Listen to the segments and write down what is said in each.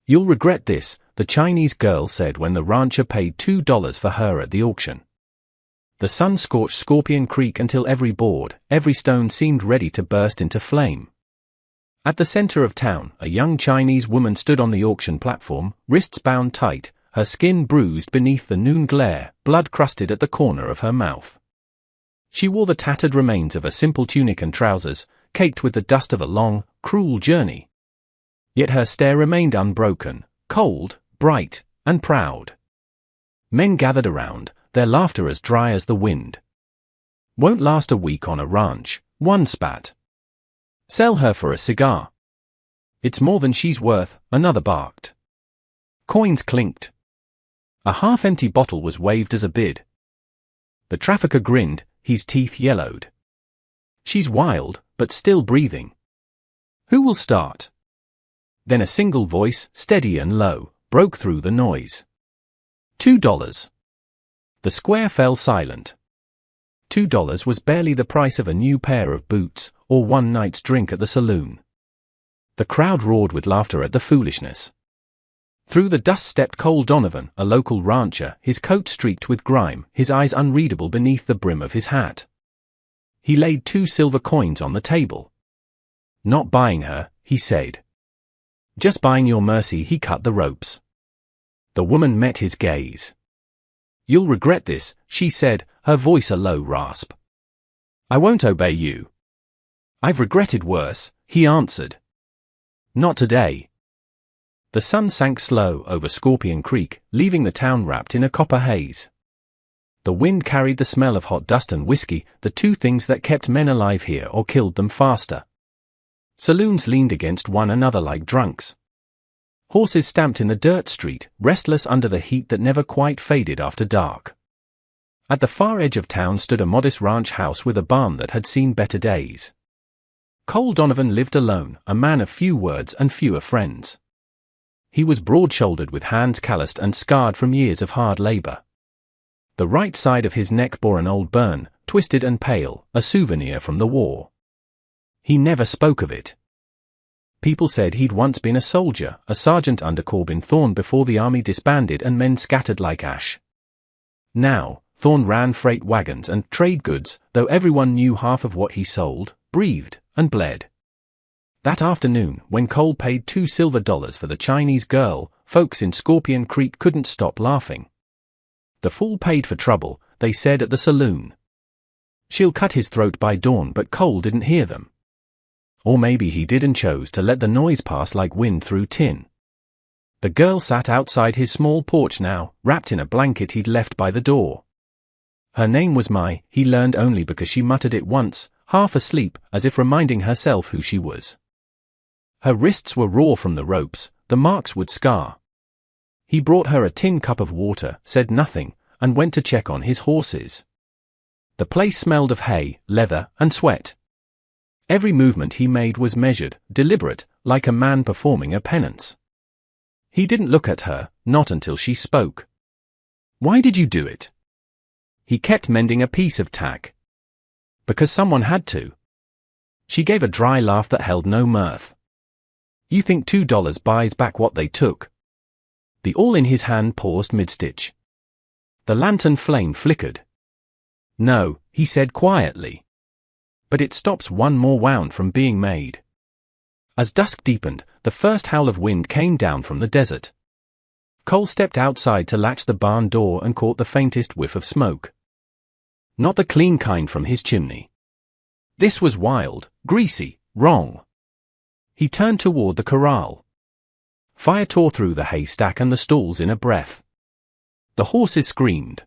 "You'll regret this," the Chinese girl said when the rancher paid $2 for her at the auction. The sun scorched Scorpion Creek until every board, every stone seemed ready to burst into flame. At the center of town, a young Chinese woman stood on the auction platform, wrists bound tight, her skin bruised beneath the noon glare, blood crusted at the corner of her mouth. She wore the tattered remains of a simple tunic and trousers, caked with the dust of a long, cruel journey. Yet her stare remained unbroken, cold, bright, and proud. Men gathered around, their laughter as dry as the wind. "Won't last a week on a ranch," one spat. "Sell her for a cigar." "It's more than she's worth," another barked. Coins clinked. A half-empty bottle was waved as a bid. The trafficker grinned, his teeth yellowed. "She's wild, but still breathing. Who will start?" Then a single voice, steady and low, broke through the noise. $2. The square fell silent. $2 was barely the price of a new pair of boots, or one night's drink at the saloon. The crowd roared with laughter at the foolishness. Through the dust stepped Cole Donovan, a local rancher, his coat streaked with grime, his eyes unreadable beneath the brim of his hat. He laid 2 silver coins on the table. "Not buying her," he said. "Just buying your mercy." He cut the ropes. The woman met his gaze. "You'll regret this," she said, her voice a low rasp. "I won't obey you." "I've regretted worse," he answered. "Not today." The sun sank slow over Scorpion Creek, leaving the town wrapped in a copper haze. The wind carried the smell of hot dust and whiskey, the two things that kept men alive here or killed them faster. Saloons leaned against one another like drunks. Horses stamped in the dirt street, restless under the heat that never quite faded after dark. At the far edge of town stood a modest ranch house with a barn that had seen better days. Cole Donovan lived alone, a man of few words and fewer friends. He was broad-shouldered with hands calloused and scarred from years of hard labor. The right side of his neck bore an old burn, twisted and pale, a souvenir from the war. He never spoke of it. People said he'd once been a soldier, a sergeant under Corbin Thorne before the army disbanded and men scattered like ash. Now, Thorne ran freight wagons and trade goods, though everyone knew half of what he sold, breathed, and bled. That afternoon, when Cole paid $2 silver for the Chinese girl, folks in Scorpion Creek couldn't stop laughing. The fool paid for trouble, they said at the saloon. She'll cut his throat by dawn, but Cole didn't hear them. Or maybe he did and chose to let the noise pass like wind through tin. The girl sat outside his small porch now, wrapped in a blanket he'd left by the door. Her name was Mai, he learned only because she muttered it once, half asleep, as if reminding herself who she was. Her wrists were raw from the ropes, the marks would scar. He brought her a tin cup of water, said nothing, and went to check on his horses. The place smelled of hay, leather, and sweat. Every movement he made was measured, deliberate, like a man performing a penance. He didn't look at her, not until she spoke. "Why did you do it?" He kept mending a piece of tack. "Because someone had to." She gave a dry laugh that held no mirth. "You think $2 buys back what they took?" The awl in his hand paused mid-stitch. The lantern flame flickered. "No," he said quietly. "But it stops one more wound from being made." As dusk deepened, the first howl of wind came down from the desert. Cole stepped outside to latch the barn door and caught the faintest whiff of smoke. Not the clean kind from his chimney. This was wild, greasy, wrong. He turned toward the corral. Fire tore through the haystack and the stalls in a breath. The horses screamed.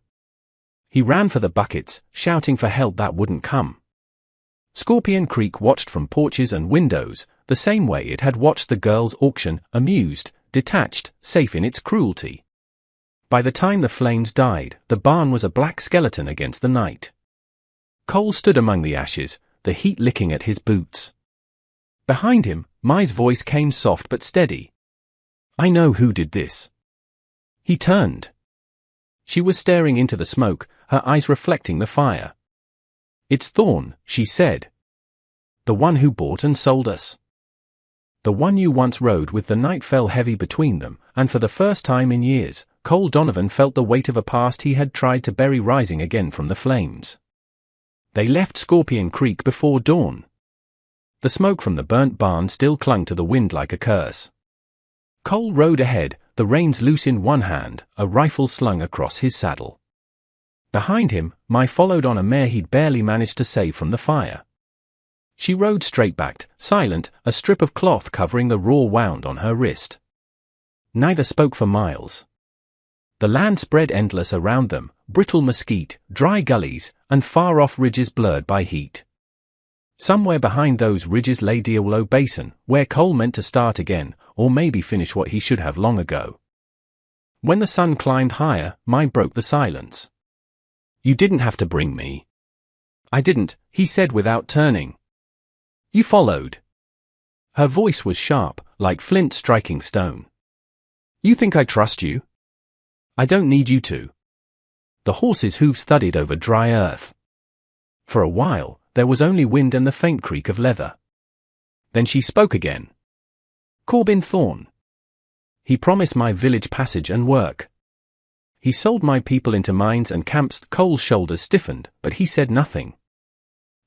He ran for the buckets, shouting for help that wouldn't come. Scorpion Creek watched from porches and windows, the same way it had watched the girls' auction, amused, detached, safe in its cruelty. By the time the flames died, the barn was a black skeleton against the night. Cole stood among the ashes, the heat licking at his boots. Behind him, Mai's voice came soft but steady. "I know who did this." He turned. She was staring into the smoke, her eyes reflecting the fire. "It's Thorne," she said. "The one who bought and sold us." The one you once rode with. The night fell heavy between them, and for the first time in years, Cole Donovan felt the weight of a past he had tried to bury rising again from the flames. They left Scorpion Creek before dawn. The smoke from the burnt barn still clung to the wind like a curse. Cole rode ahead, the reins loose in one hand, a rifle slung across his saddle. Behind him, Mai followed on a mare he'd barely managed to save from the fire. She rode straight-backed, silent, a strip of cloth covering the raw wound on her wrist. Neither spoke for miles. The land spread endless around them, brittle mesquite, dry gullies, and far-off ridges blurred by heat. Somewhere behind those ridges lay Diablo Basin, where Cole meant to start again, or maybe finish what he should have long ago. When the sun climbed higher, Mai broke the silence. "You didn't have to bring me." "I didn't," he said without turning. "You followed." Her voice was sharp, like flint striking stone. "You think I trust you?" "I don't need you to." The horse's hooves thudded over dry earth. For a while, there was only wind and the faint creak of leather. Then she spoke again. "Corbin Thorne. He promised my village passage and work. He sold my people into mines and camps." Cole's shoulders stiffened, but he said nothing.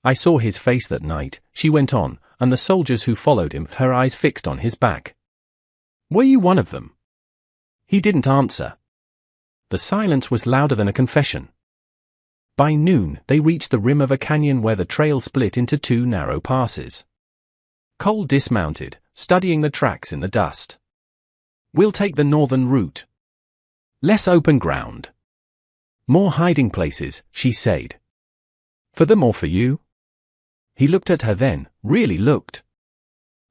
"I saw his face that night," she went on, "and the soldiers who followed him, her eyes fixed on his back. Were you one of them?" He didn't answer. The silence was louder than a confession. By noon, they reached the rim of a canyon where the trail split into two narrow passes. Cole dismounted, studying the tracks in the dust. "We'll take the northern route. Less open ground. More hiding places," she said. "For them or for you?" He looked at her then, really looked.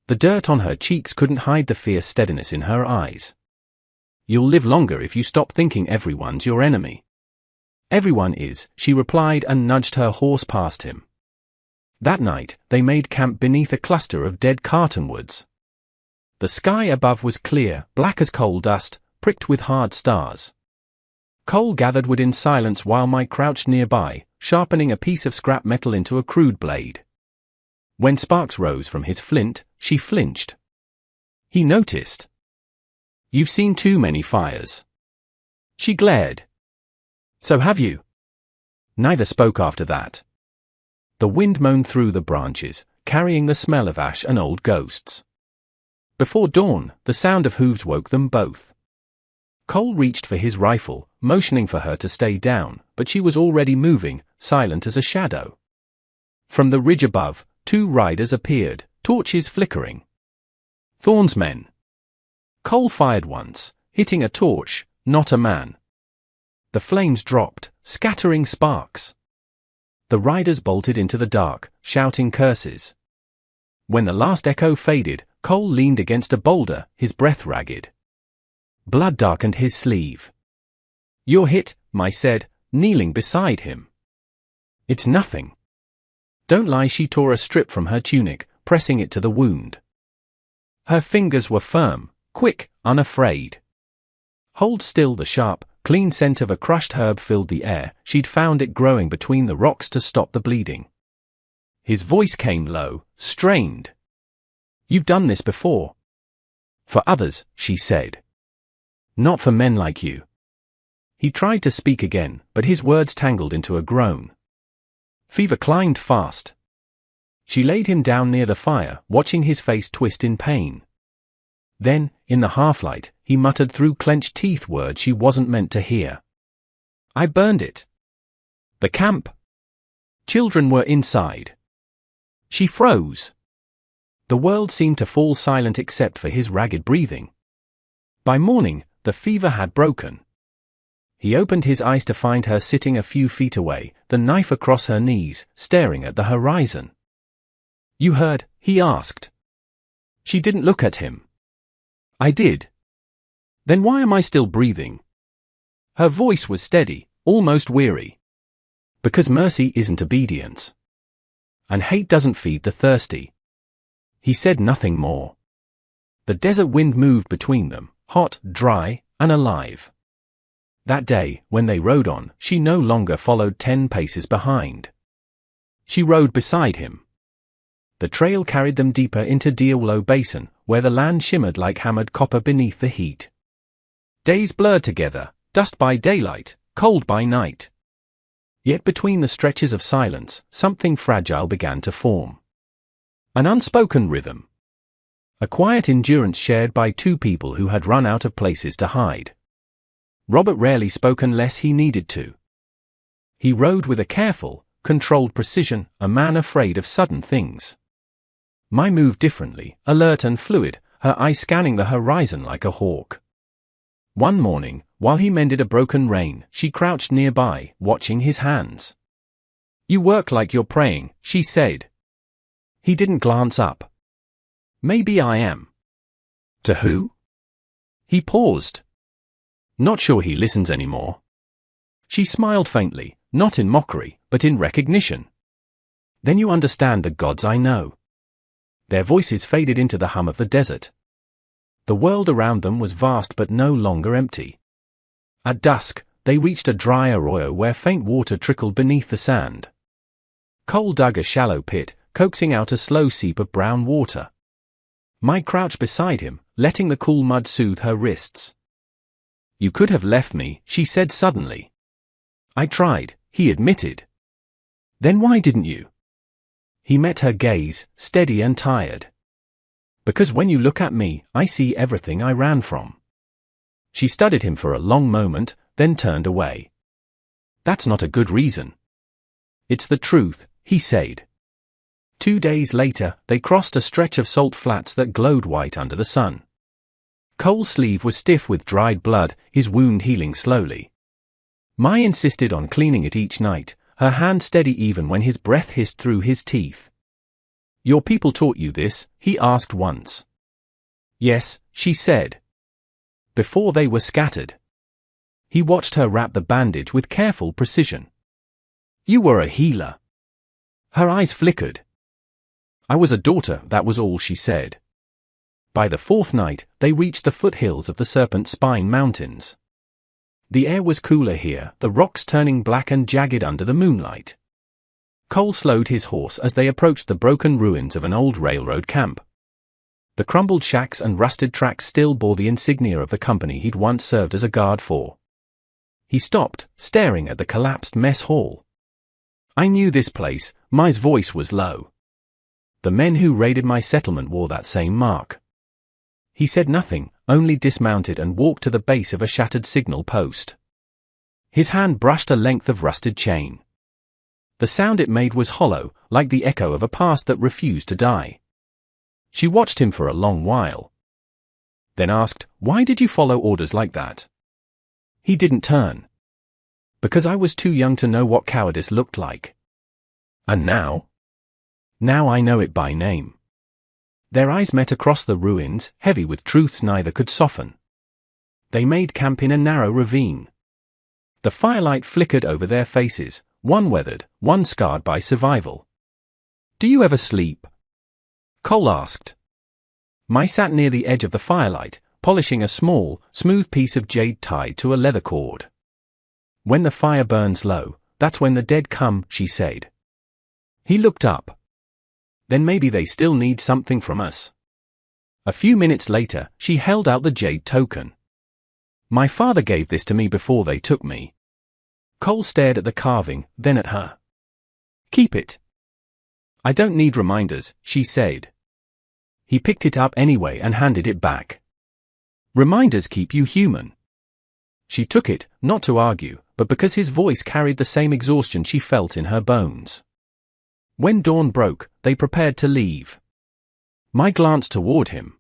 The dirt on her cheeks couldn't hide the fierce steadiness in her eyes. "You'll live longer if you stop thinking everyone's your enemy." "Everyone is," she replied and nudged her horse past him. That night, they made camp beneath a cluster of dead cottonwoods. The sky above was clear, black as coal dust, pricked with hard stars. Cole gathered wood in silence while Mai crouched nearby, sharpening a piece of scrap metal into a crude blade. When sparks rose from his flint, she flinched. He noticed. "You've seen too many fires." She glared. "So have you." Neither spoke after that. The wind moaned through the branches, carrying the smell of ash and old ghosts. Before dawn, the sound of hooves woke them both. Cole reached for his rifle, motioning for her to stay down, but she was already moving, silent as a shadow. From the ridge above, two riders appeared, torches flickering. Thorne's men. Cole fired once, hitting a torch, not a man. The flames dropped, scattering sparks. The riders bolted into the dark, shouting curses. When the last echo faded, Cole leaned against a boulder, his breath ragged. Blood darkened his sleeve. "You're hit," Mai said, kneeling beside him. "It's nothing." "Don't lie." She tore a strip from her tunic, pressing it to the wound. Her fingers were firm, quick, unafraid. "Hold still." The sharp, clean scent of a crushed herb filled the air. She'd found it growing between the rocks to stop the bleeding. His voice came low, strained. "You've done this before." "For others," she said. "Not for men like you." He tried to speak again, but his words tangled into a groan. Fever climbed fast. She laid him down near the fire, watching his face twist in pain. Then, in the half-light, he muttered through clenched teeth words she wasn't meant to hear. "I burned it. The camp. Children were inside." She froze. The world seemed to fall silent except for his ragged breathing. By morning, the fever had broken. He opened his eyes to find her sitting a few feet away, the knife across her knees, staring at the horizon. "You heard?" he asked. She didn't look at him. "I did." "Then why am I still breathing?" Her voice was steady, almost weary. "Because mercy isn't obedience. And hate doesn't feed the thirsty." He said nothing more. The desert wind moved between them, hot, dry, and alive. That day, when they rode on, she no longer followed 10 paces behind. She rode beside him. The trail carried them deeper into Diablo Basin, where the land shimmered like hammered copper beneath the heat. Days blurred together, dusk by daylight, cold by night. Yet between the stretches of silence, something fragile began to form. An unspoken rhythm. A quiet endurance shared by two people who had run out of places to hide. Robert rarely spoke unless he needed to. He rode with a careful, controlled precision, a man afraid of sudden things. Mai moved differently, alert and fluid, her eyes scanning the horizon like a hawk. One morning, while he mended a broken rein, she crouched nearby, watching his hands. "You work like you're praying," she said. He didn't glance up. "Maybe I am." "To who?" He paused. Not sure he listens anymore. She smiled faintly, not in mockery, but in recognition. "Then you understand the gods I know." Their voices faded into the hum of the desert. The world around them was vast but no longer empty. At dusk, they reached a dry arroyo where faint water trickled beneath the sand. Cole dug a shallow pit, coaxing out a slow seep of brown water. Mai crouched beside him, letting the cool mud soothe her wrists. "You could have left me," she said suddenly. "I tried," he admitted. "Then why didn't you?" He met her gaze, steady and tired. "Because when you look at me, I see everything I ran from." She studied him for a long moment, then turned away. "That's not a good reason." "It's the truth," he said. 2 days later, they crossed a stretch of salt flats that glowed white under the sun. Cole's sleeve was stiff with dried blood, his wound healing slowly. Mai insisted on cleaning it each night, her hand steady even when his breath hissed through his teeth. "Your people taught you this?" he asked once. "Yes," she said. "Before they were scattered." He watched her wrap the bandage with careful precision. "You were a healer." Her eyes flickered. "I was a daughter, that was all," she said. By the fourth night, they reached the foothills of the Serpent Spine Mountains. The air was cooler here, the rocks turning black and jagged under the moonlight. Cole slowed his horse as they approached the broken ruins of an old railroad camp. The crumbled shacks and rusted tracks still bore the insignia of the company he'd once served as a guard for. He stopped, staring at the collapsed mess hall. "I knew this place," Mai's voice was low. "The men who raided my settlement wore that same mark." He said nothing, only dismounted and walked to the base of a shattered signal post. His hand brushed a length of rusted chain. The sound it made was hollow, like the echo of a past that refused to die. She watched him for a long while. Then asked, "Why did you follow orders like that?" He didn't turn. "Because I was too young to know what cowardice looked like." "And now?" "Now I know it by name." Their eyes met across the ruins, heavy with truths neither could soften. They made camp in a narrow ravine. The firelight flickered over their faces, one weathered, one scarred by survival. "Do you ever sleep?" Cole asked. Mai sat near the edge of the firelight, polishing a small, smooth piece of jade tied to a leather cord. "When the fire burns low, that's when the dead come," she said. He looked up. "Then maybe they still need something from us." A few minutes later, she held out the jade token. "My father gave this to me before they took me." Cole stared at the carving, then at her. "Keep it." "I don't need reminders," she said. He picked it up anyway and handed it back. "Reminders keep you human." She took it, not to argue, but because his voice carried the same exhaustion she felt in her bones. When dawn broke, they prepared to leave. Mai glanced toward him.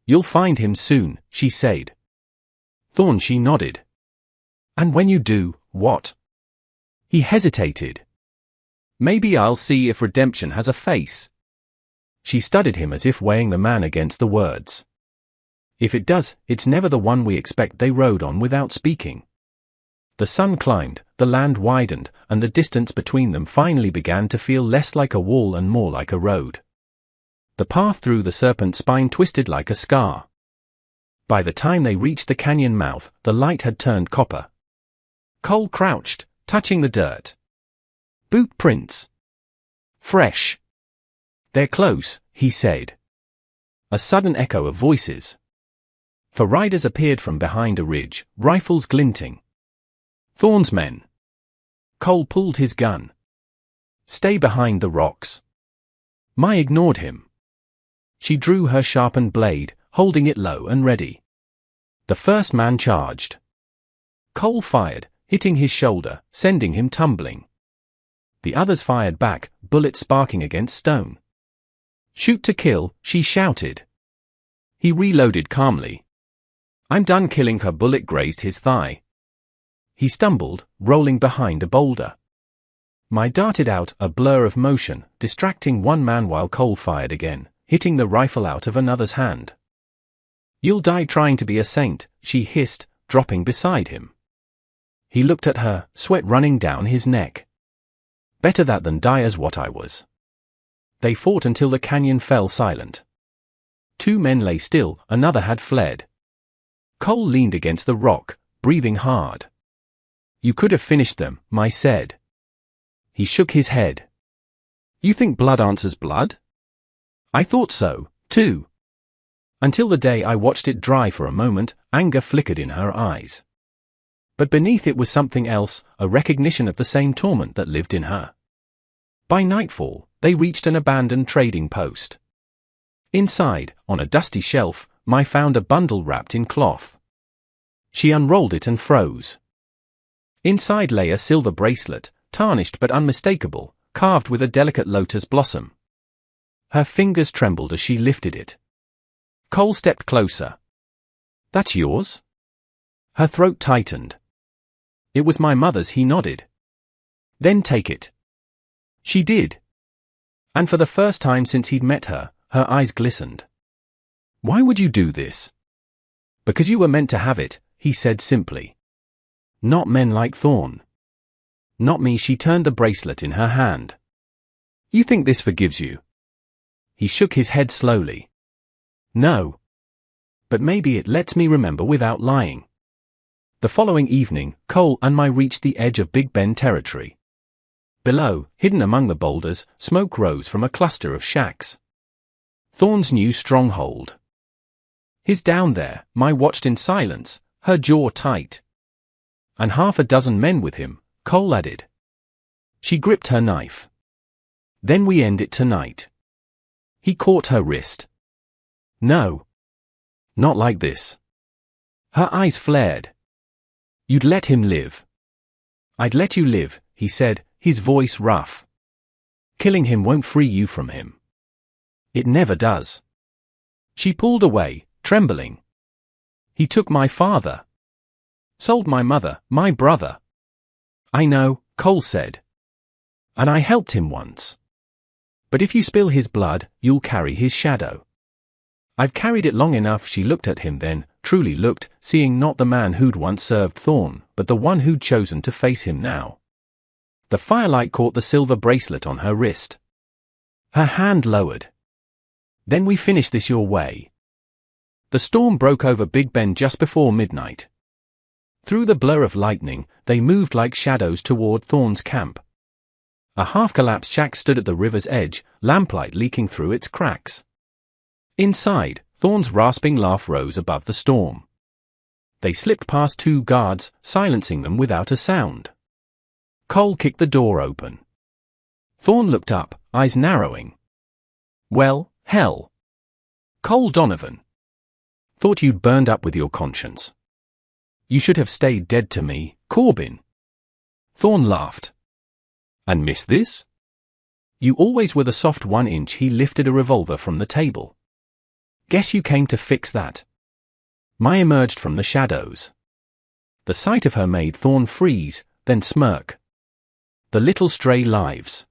"You'll find him soon," she said. Thorn, she nodded. "And when you do, what?" He hesitated. "Maybe I'll see if redemption has a face." She studied him as if weighing the man against the words. "If it does, it's never the one we expect." They rode on without speaking. The sun climbed, the land widened, and the distance between them finally began to feel less like a wall and more like a road. The path through the Serpent Spine twisted like a scar. By the time they reached the canyon mouth, the light had turned copper. Cole crouched, touching the dirt. Boot prints. Fresh. "They're close," he said. A sudden echo of voices. 4 riders appeared from behind a ridge, rifles glinting. Thorne's men. Cole pulled his gun. "Stay behind the rocks." Mai ignored him. She drew her sharpened blade, holding it low and ready. The first man charged. Cole fired, hitting his shoulder, sending him tumbling. The others fired back, bullets sparking against stone. "Shoot to kill," she shouted. He reloaded calmly. "I'm done killing her." Bullet grazed his thigh. He stumbled, rolling behind a boulder. Mai darted out, a blur of motion, distracting one man while Cole fired again, hitting the rifle out of another's hand. "You'll die trying to be a saint," she hissed, dropping beside him. He looked at her, sweat running down his neck. "Better that than die as what I was." They fought until the canyon fell silent. 2 men lay still, another had fled. Cole leaned against the rock, breathing hard. "You could have finished them," Mai said. He shook his head. "You think blood answers blood?" "I thought so, too." Until the day I watched it dry for a moment, anger flickered in her eyes. But beneath it was something else, a recognition of the same torment that lived in her. By nightfall, they reached an abandoned trading post. Inside, on a dusty shelf, Mai found a bundle wrapped in cloth. She unrolled it and froze. Inside lay a silver bracelet, tarnished but unmistakable, carved with a delicate lotus blossom. Her fingers trembled as she lifted it. Cole stepped closer. "That's yours?" Her throat tightened. "It was my mother's," he nodded. "Then take it." She did. And for the first time since he'd met her, her eyes glistened. "Why would you do this?" "Because you were meant to have it," he said simply. "Not men like Thorne." "Not me." She turned the bracelet in her hand. "You think this forgives you?" He shook his head slowly. "No. But maybe it lets me remember without lying." The following evening, Cole and Mai reached the edge of Big Bend territory. Below, hidden among the boulders, smoke rose from a cluster of shacks. Thorne's new stronghold. "He's down there," Mai watched in silence, her jaw tight. "And 6 men with him," Cole added. She gripped her knife. "Then we end it tonight." He caught her wrist. "No. Not like this." Her eyes flared. "You'd let him live." "I'd let you live," he said, his voice rough. "Killing him won't free you from him. It never does." She pulled away, trembling. "He took my father. Sold my mother, my brother." "I know," Cole said. "And I helped him once. But if you spill his blood, you'll carry his shadow." "I've carried it long enough." She looked at him then, truly looked, seeing not the man who'd once served Thorne, but the one who'd chosen to face him now. The firelight caught the silver bracelet on her wrist. Her hand lowered. "Then we finish this your way." The storm broke over Big Bend just before midnight. Through the blur of lightning, they moved like shadows toward Thorne's camp. A half-collapsed shack stood at the river's edge, lamplight leaking through its cracks. Inside, Thorne's rasping laugh rose above the storm. They slipped past 2 guards, silencing them without a sound. Cole kicked the door open. Thorne looked up, eyes narrowing. "Well, hell. Cole Donovan. Thought you'd burned up with your conscience. You should have stayed dead to me, Corbin." Thorne laughed. "And miss this? You always were the soft 1-inch." He lifted a revolver from the table. "Guess you came to fix that." Mai emerged from the shadows. The sight of her made Thorne freeze, then smirk. "The little stray lives.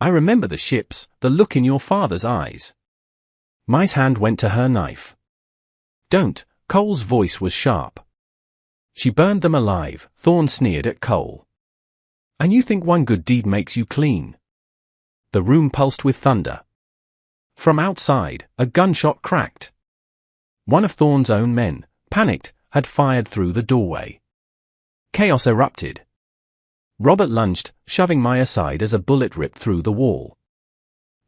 I remember the ships, the look in your father's eyes." Mai's hand went to her knife. "Don't." Cole's voice was sharp. "She burned them alive." Thorne sneered at Cole. "And you think one good deed makes you clean?" The room pulsed with thunder. From outside, a gunshot cracked. One of Thorne's own men, panicked, had fired through the doorway. Chaos erupted. Robert lunged, shoving Mai aside as a bullet ripped through the wall.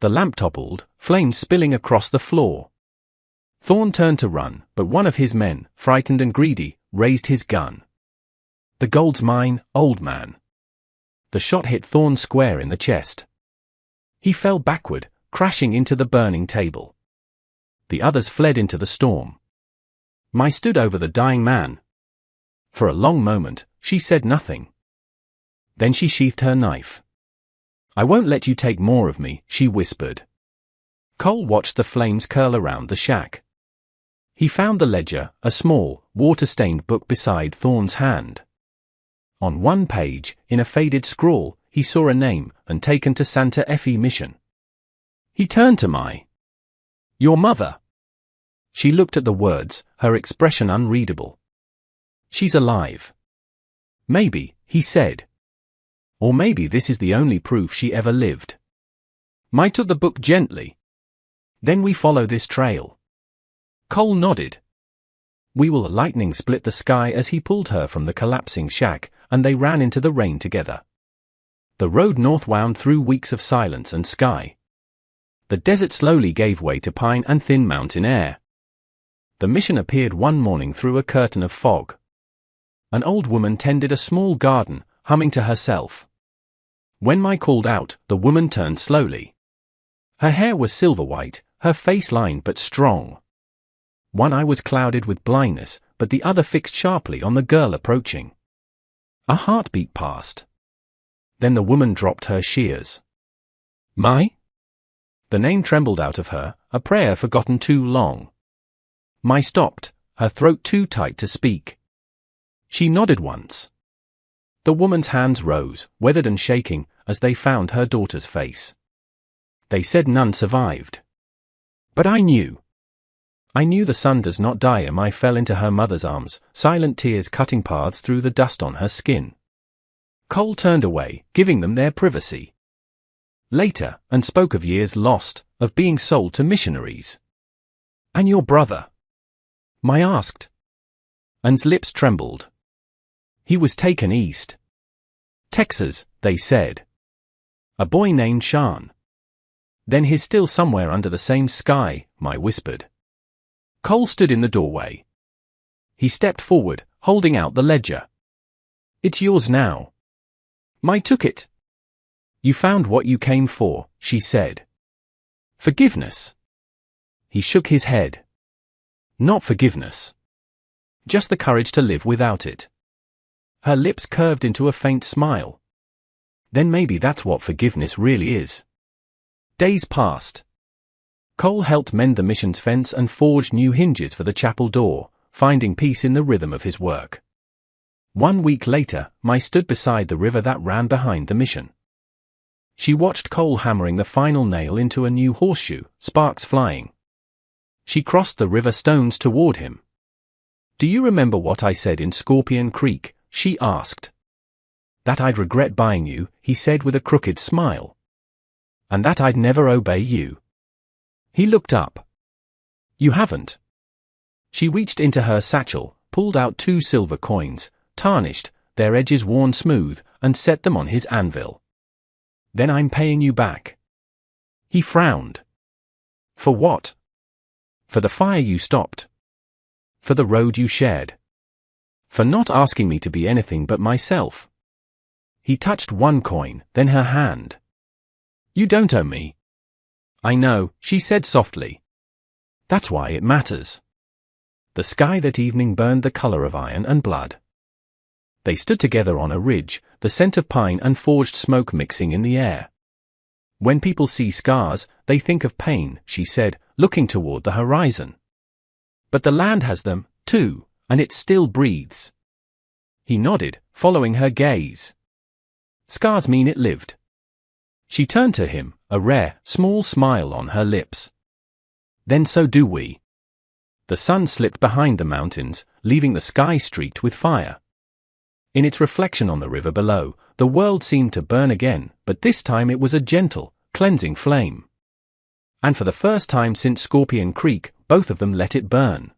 The lamp toppled, flames spilling across the floor. Thorn turned to run, but one of his men, frightened and greedy, raised his gun. "The gold's mine, old man." The shot hit Thorn square in the chest. He fell backward, crashing into the burning table. The others fled into the storm. Mai stood over the dying man. For a long moment, she said nothing. Then she sheathed her knife. "I won't let you take more of me," she whispered. Cole watched the flames curl around the shack. He found the ledger, a small, water-stained book beside Thorn's hand. On one page, in a faded scrawl, he saw a name, and taken to Santa Fe mission. He turned to Mai. "Your mother." She looked at the words, her expression unreadable. "She's alive." "Maybe," he said. "Or maybe this is the only proof she ever lived." Mai took the book gently. "Then we follow this trail." Cole nodded. "We will." Lightning split the sky as he pulled her from the collapsing shack, and they ran into the rain together. The road north wound through weeks of silence and sky. The desert slowly gave way to pine and thin mountain air. The mission appeared one morning through a curtain of fog. An old woman tended a small garden, humming to herself. When Mai called out, the woman turned slowly. Her hair was silver white, her face lined but strong. One eye was clouded with blindness, but the other fixed sharply on the girl approaching. A heartbeat passed. Then the woman dropped her shears. "Mai?" The name trembled out of her, a prayer forgotten too long. Mai stopped, her throat too tight to speak. She nodded once. The woman's hands rose, weathered and shaking, as they found her daughter's face. "They said none survived. But I knew. I knew the son does not die." Mai fell into her mother's arms, silent tears cutting paths through the dust on her skin. Cole turned away, giving them their privacy. Later, and spoke of years lost, of being sold to missionaries. "And your brother?" Mai asked. An's lips trembled. "He was taken east. Texas," they said. "A boy named Sean." "Then he's still somewhere under the same sky," Mai whispered. Cole stood in the doorway. He stepped forward, holding out the ledger. "It's yours now." Mai took it. "You found what you came for," she said. "Forgiveness." He shook his head. "Not forgiveness. Just the courage to live without it." Her lips curved into a faint smile. "Then maybe that's what forgiveness really is." Days passed. Cole helped mend the mission's fence and forged new hinges for the chapel door, finding peace in the rhythm of his work. 1 week later, Mai stood beside the river that ran behind the mission. She watched Cole hammering the final nail into a new horseshoe, sparks flying. She crossed the river stones toward him. "Do you remember what I said in Scorpion Creek?" she asked. "That I'd regret buying you," he said with a crooked smile. "And that I'd never obey you." He looked up. "You haven't." She reached into her satchel, pulled out 2 silver coins, tarnished, their edges worn smooth, and set them on his anvil. "Then I'm paying you back." He frowned. "For what?" "For the fire you stopped. For the road you shared. For not asking me to be anything but myself." He touched 1 coin, then her hand. "You don't owe me." "I know," she said softly. "That's why it matters." The sky that evening burned the color of iron and blood. They stood together on a ridge, the scent of pine and forged smoke mixing in the air. "When people see scars, they think of pain," she said, looking toward the horizon. "But the land has them, too, and it still breathes." He nodded, following her gaze. "Scars mean it lived." She turned to him, a rare, small smile on her lips. "Then so do we." The sun slipped behind the mountains, leaving the sky streaked with fire. In its reflection on the river below, the world seemed to burn again, but this time it was a gentle, cleansing flame. And for the first time since Scorpion Creek, both of them let it burn.